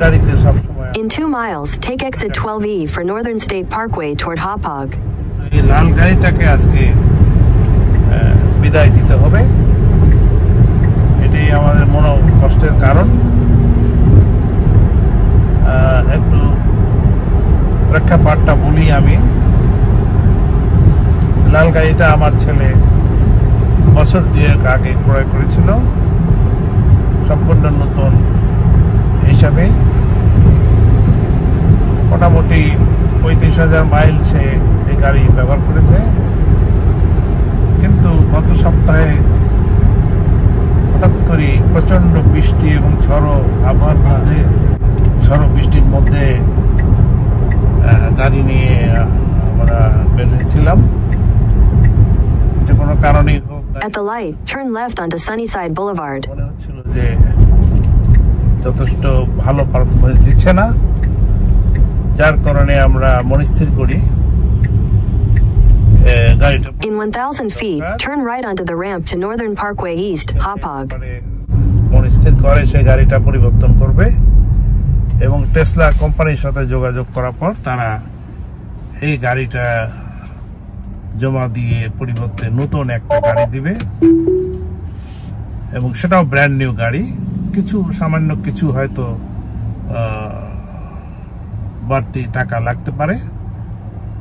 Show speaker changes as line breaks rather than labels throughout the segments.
গাড়িতে সব সময়
In 2 miles, take exit 12E for Northern State Parkway toward Hauppauge.
এই লাল গাড়িটাকে আজকে বিদায় দিতে হবে, এটাই আমাদের মনো কষ্টের কারণ। একটু প্রেক্ষাপটটা বলি আমি। লাল গাড়িটা আমার ছেলে বছর 2 আগে ক্রয় করেছিল, সম্পূর্ণ নতুন হিসাবে। মোটামুটি 35,000 মাইল সে এই গাড়ি ব্যবহার করেছে। কিন্তু গত সপ্তাহে হঠাৎ করে প্রচন্ড বৃষ্টি এবং ঝড়ো আবহাওয়ার মধ্যে, ঝড়ো বৃষ্টির মধ্যে গাড়ি নিয়ে আমরা বের হয়েছিলাম। যে কোনো কারণেই হোক,
At the light, turn left onto Sunnyside Boulevard.
মনে হচ্ছিল যে যথেষ্ট ভালো পারফরমেন্স দিচ্ছে না, যার কারণে আমরা মনস্থির করি গাড়িটা
In 1,000 feet, turn right onto the ramp to Northern Parkway East, Hauppauge.
মনস্থির করে সেই গাড়িটা পরিবর্তন করবে এবং টেসলা কোম্পানির সাথে যোগাযোগ করার পর তারা এই গাড়িটা জমা দিয়ে পরিবর্তে নতুন একটা গাড়ি দিবে এবং সেটাও ব্র্যান্ড নিউ গাড়ি। কিছু সামান্য কিছু হয়তো বাড়তি টাকা লাগতে পারে।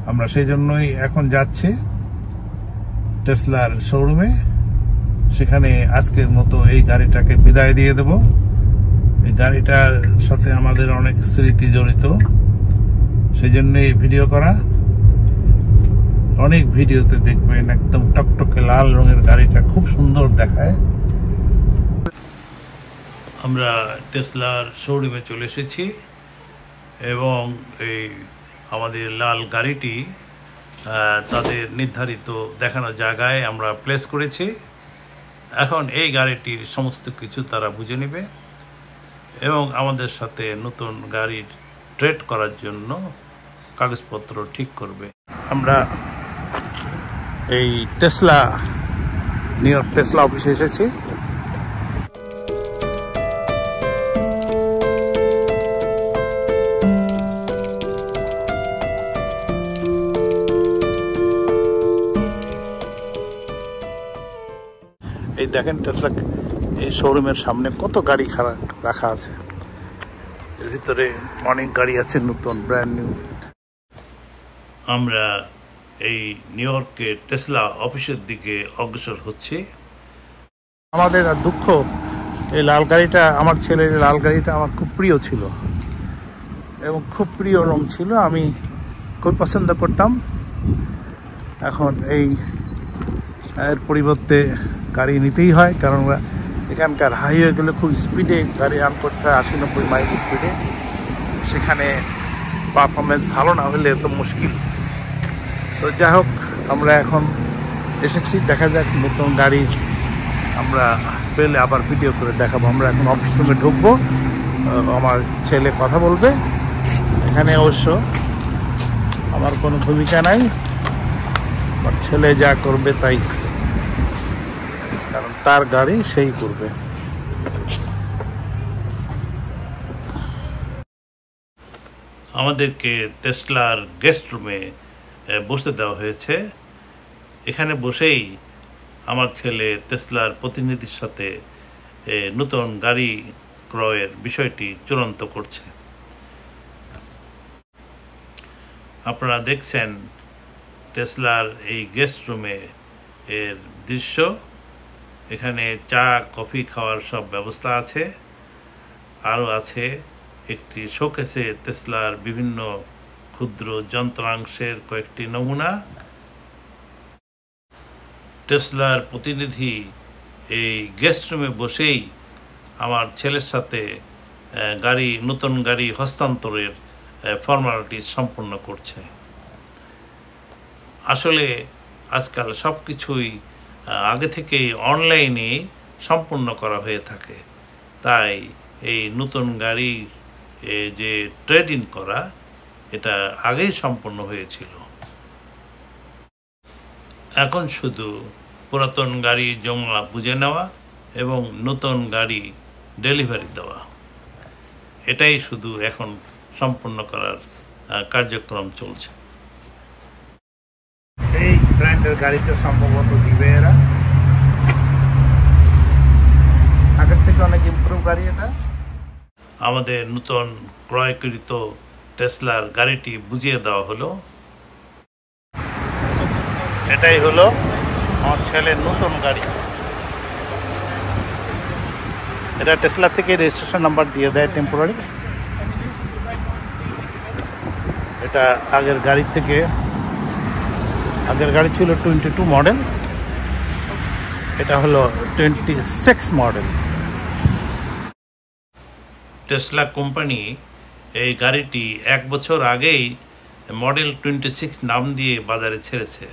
আমরা সেই জন্যই এখন যাচ্ছি টেসলার শোরুমে, সেখানে আজকের মতো এই গাড়িটাকে বিদায় দিয়ে দেব। এই গাড়িটার সাথে আমাদের অনেক স্মৃতি জড়িত, সেই জন্য এই ভিডিও করা। অনেক ভিডিওতে দেখবেন একদম টকটকে লাল রঙের গাড়িটা খুব সুন্দর দেখায়। আমরা টেসলার শোরুমে চলে এসেছি এবং এই আমাদের লাল গাড়িটি তাদের নির্ধারিত দেখানো জায়গায় আমরা প্লেস করেছি। এখন এই গাড়িটির সমস্ত কিছু তারা বুঝে নেবে এবং আমাদের সাথে নতুন গাড়ির ট্রেড করার জন্য কাগজপত্র ঠিক করবে। আমরা এই টেসলা, নিউ ইয়র্ক টেসলা অফিসে এসেছি। এই দেখেন টেসলা এই শোরুমের সামনে কত গাড়ি রাখা আছে। এর ভিতরে অনেক গাড়ি আছে নতুন, ব্র্যান্ড নিউ। আমরা এই নিউ ইয়র্কের টেসলা অফিসের দিকে অগ্রসর হচ্ছি। আমাদের দুঃখ, এই লাল গাড়িটা, আমার ছেলের লাল গাড়িটা আমার খুব প্রিয় ছিল এবং খুব প্রিয় রং ছিল, আমি খুব পছন্দ করতাম। এখন এর পরিবর্তে গাড়ি নিতেই হয়, কারণ এখানকার হাইওয়েগুলো খুব স্পিডে গাড়ি রান করতে হয়, 80-90 মাইল স্পিডে। সেখানে পারফরমেন্স ভালো না হলে তো মুশকিল। তো যাই হোক, আমরা এখন এসেছি, দেখা যাক নতুন গাড়ি আমরা পেলে আবার ভিডিও করে দেখাবো। আমরা এখন অফিস রুমে ঢুকবো, আমার ছেলে কথা বলবে। এখানে অবশ্য আমার কোনো ভূমিকা নাই, আমার ছেলে যা করবে তাই, কারণ তার গাড়ি সেই করবে। আমাদেরকে টেসলার গেস্ট রুমে বসতে দেওয়া হয়েছে। এখানে বসেই আমার ছেলে টেসলার প্রতিনিধির সাথে নতুন গাড়ি ক্রয়ের বিষয়টি চূড়ান্ত করছে। আপনারা দেখছেন টেসলার এই গেস্ট রুমে এর দৃশ্য। এখানে চা কফি খাওয়ার সব ব্যবস্থা আছে, আরও আছে একটি শোকেসে টেসলার বিভিন্ন ক্ষুদ্র যন্ত্রাংশের কয়েকটি নমুনা। টেসলার প্রতিনিধি এই গেস্ট রুমে বসেই আমার ছেলের সাথে নতুন গাড়ি হস্তান্তরের ফর্মালিটি সম্পূর্ণ করছে। আসলে আজকাল সব কিছুই আগে থেকেই অনলাইনে সম্পূর্ণ করা হয়ে থাকে, তাই এই নতুন গাড়ি যে ট্রেড ইন করা, এটা আগেই সম্পন্ন হয়েছিল। এখন শুধু পুরাতন গাড়ি জমা বুঝে নেওয়া এবং নতুন গাড়ি ডেলিভারি দেওয়া, এটাই শুধু এখন সম্পূর্ণ করার কার্যক্রম চলছে। এই ব্র্যান্ডের গাড়িটা সম্ভবত দিবে এরা, আগের থেকে অনেক ইমপ্রুভ গাড়ি এটা। আমাদের নতুন ক্রয়কৃত টেসলার গাড়িটি বুঝিয়ে দেওয়া হলো। এটাই হলো আমার ছেলের নতুন গাড়ি। এটা টেসলা থেকে রেজিস্ট্রেশন নাম্বার দিয়ে দেয় টেম্পোরারি। এটা আগের গাড়ি থেকে, আগের গাড়ি ছিল 22 মডেল, এটা হলো 26 মডেল। টেসলা কোম্পানি এই গাড়িটি 1 বছর আগেই মডেল 26 নাম দিয়ে বাজারে ছেড়েছে।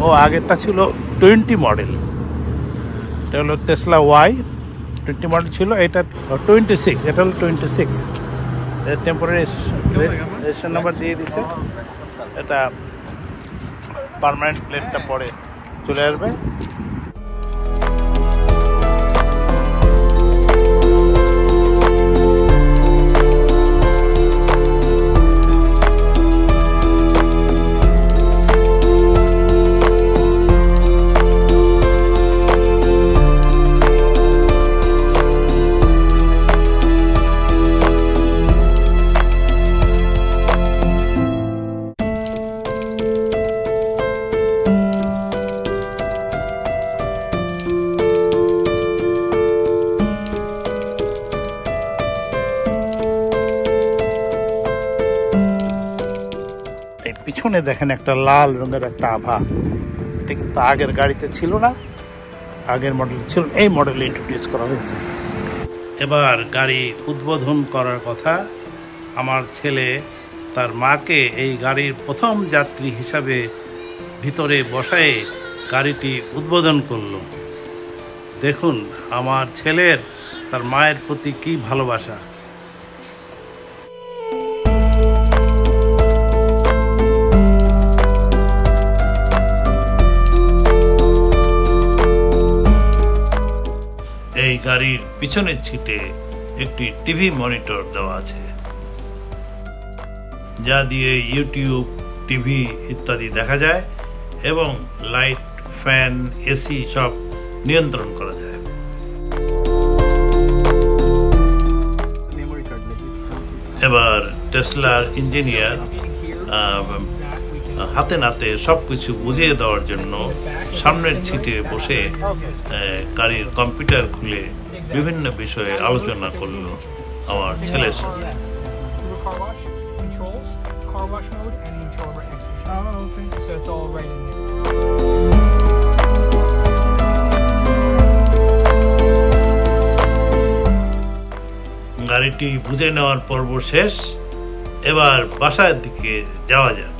ও আগেরটা ছিল 20 মডেল, এটা হলো টেসলা ওয়াই 20 মডেল ছিল, এটা 26, এটা হলো 26। টেম্পোরারি রেজিস্ট্রেশন নাম্বার দিয়ে দিছে, এটা পার্মানেন্ট প্লেটটা পরে চলে আসবে। পিছনে দেখেন একটা লাল রঙের একটা আভা, এটা কিন্তু আগের গাড়িতে ছিল না, আগের মডেলে ছিল, এই মডেলে ইন্ট্রোডিউস করা হয়েছে। এবার গাড়ি উদ্বোধন করার কথা। আমার ছেলে তার মাকে এই গাড়ির প্রথম যাত্রী হিসাবে ভিতরে বসায়ে গাড়িটি উদ্বোধন করলো। দেখুন আমার ছেলের তার মায়ের প্রতি কী ভালোবাসা। এই গাড়ির পিছনের সিটে একটি টিভি মনিটর দেওয়া আছে, যা দিয়ে ইউটিউব, টিভি ইত্যাদি দেখা যায় এবং লাইট, ফ্যান, এসি সব নিয়ন্ত্রণ করা যায়। এবার টেসলার ইঞ্জিনিয়ার হাতে নাতে সব কিছু বুঝিয়ে দেওয়ার জন্য সামনের সিটে বসে গাড়ির কম্পিউটার খুলে বিভিন্ন বিষয়ে আলোচনা করলো আমার ছেলের সাথে। গাড়িটি বুঝে নেওয়ার পর্ব শেষ, এবার বাসার দিকে যাওয়া যাক।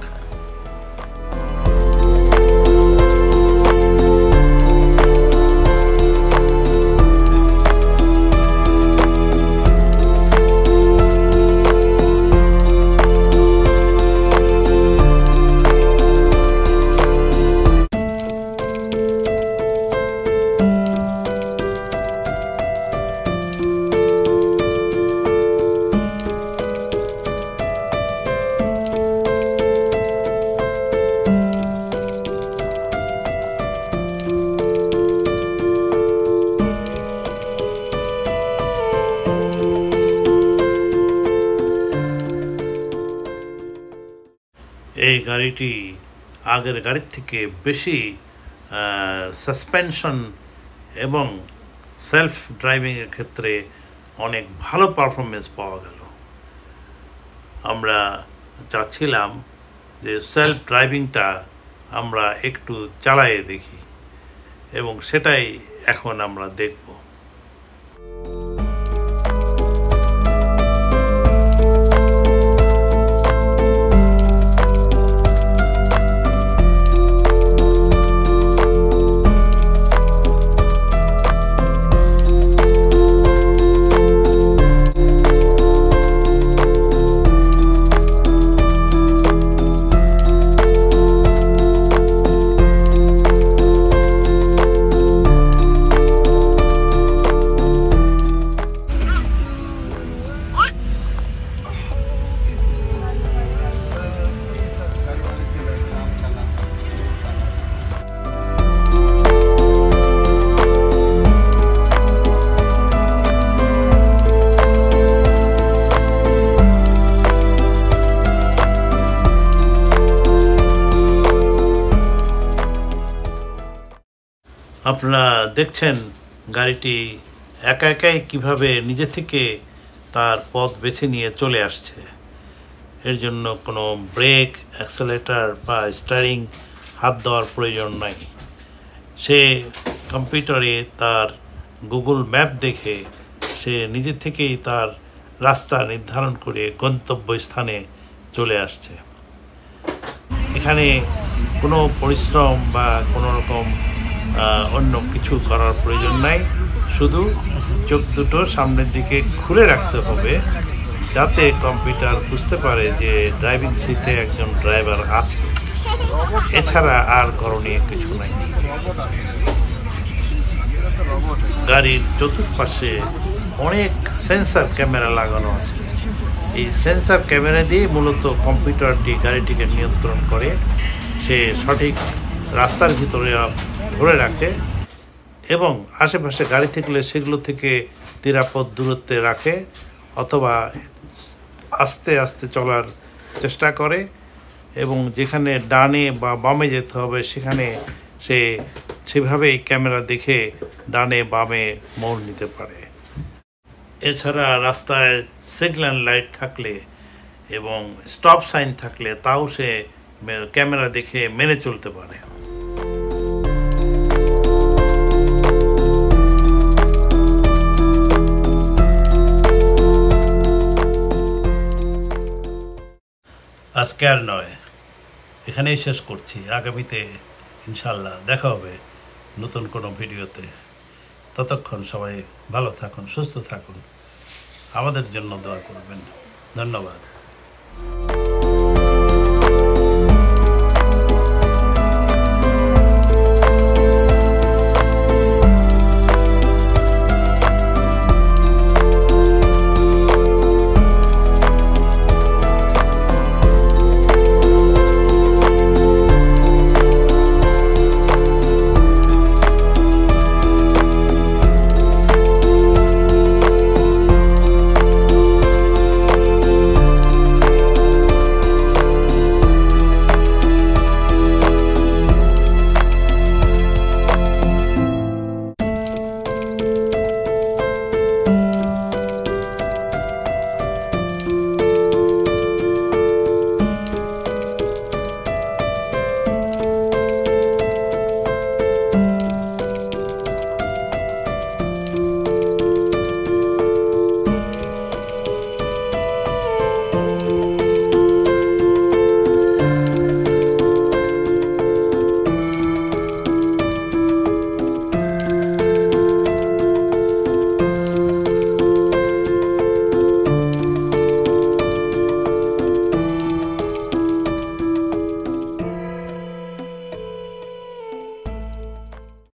এই গাড়িটি আগের গাড়ির থেকে বেশি সাসপেনশন এবং সেলফ ড্রাইভিংয়ের ক্ষেত্রে অনেক ভালো পারফরমেন্স পাওয়া গেল। আমরা চাচ্ছিলাম যে সেলফ ড্রাইভিংটা আমরা একটু চালায়ে দেখি এবং সেটাই এখন আমরা দেখব। আপনারা দেখছেন গাড়িটি একা একাই কিভাবে নিজে থেকে তার পথ বেছে নিয়ে চলে আসছে। এর জন্য কোনো ব্রেক, অ্যাক্সেলেরেটর বা স্টিয়ারিং হাত দেওয়ার প্রয়োজন নাই। সে কম্পিউটারে তার গুগল ম্যাপ দেখে সে নিজে থেকেই তার রাস্তা নির্ধারণ করে গন্তব্যস্থানে চলে আসছে। এখানে কোনো পরিশ্রম বা কোনো রকম অন্য কিছু করার প্রয়োজন নাই। শুধু চোখ দুটো সামনের দিকে খুলে রাখতে হবে যাতে কম্পিউটার বুঝতে পারে যে ড্রাইভিং সিটে একজন ড্রাইভার আছে। এছাড়া আর করণীয় কিছু নাই। গাড়ির চতুর্পাশে অনেক সেন্সর ক্যামেরা লাগানো আছে। এই সেন্সর ক্যামেরা দিয়ে মূলত কম্পিউটারটি গাড়িটিকে নিয়ন্ত্রণ করে। সে সঠিক রাস্তার ভিতরে ধরে রাখে এবং আশেপাশে গাড়ি থাকলে সেগুলো থেকে নিরাপদ দূরত্বে রাখে অথবা আস্তে আস্তে চলার চেষ্টা করে এবং যেখানে ডানে বা বামে যেতে হবে সেখানে সে সেভাবেই ক্যামেরা দেখে ডানে বামে মোড় নিতে পারে। এছাড়া রাস্তায় সিগন্যাল লাইট থাকলে এবং স্টপ সাইন থাকলে তাও সে ক্যামেরা দেখে মেনে চলতে পারে। আজকে আর নয়, এখানেই শেষ করছি। আগামীতে ইনশাল্লাহ দেখা হবে নতুন কোনো ভিডিওতে। ততক্ষণ সবাই ভালো থাকুন, সুস্থ থাকুন, আমাদের জন্য দোয়া করবেন। ধন্যবাদ।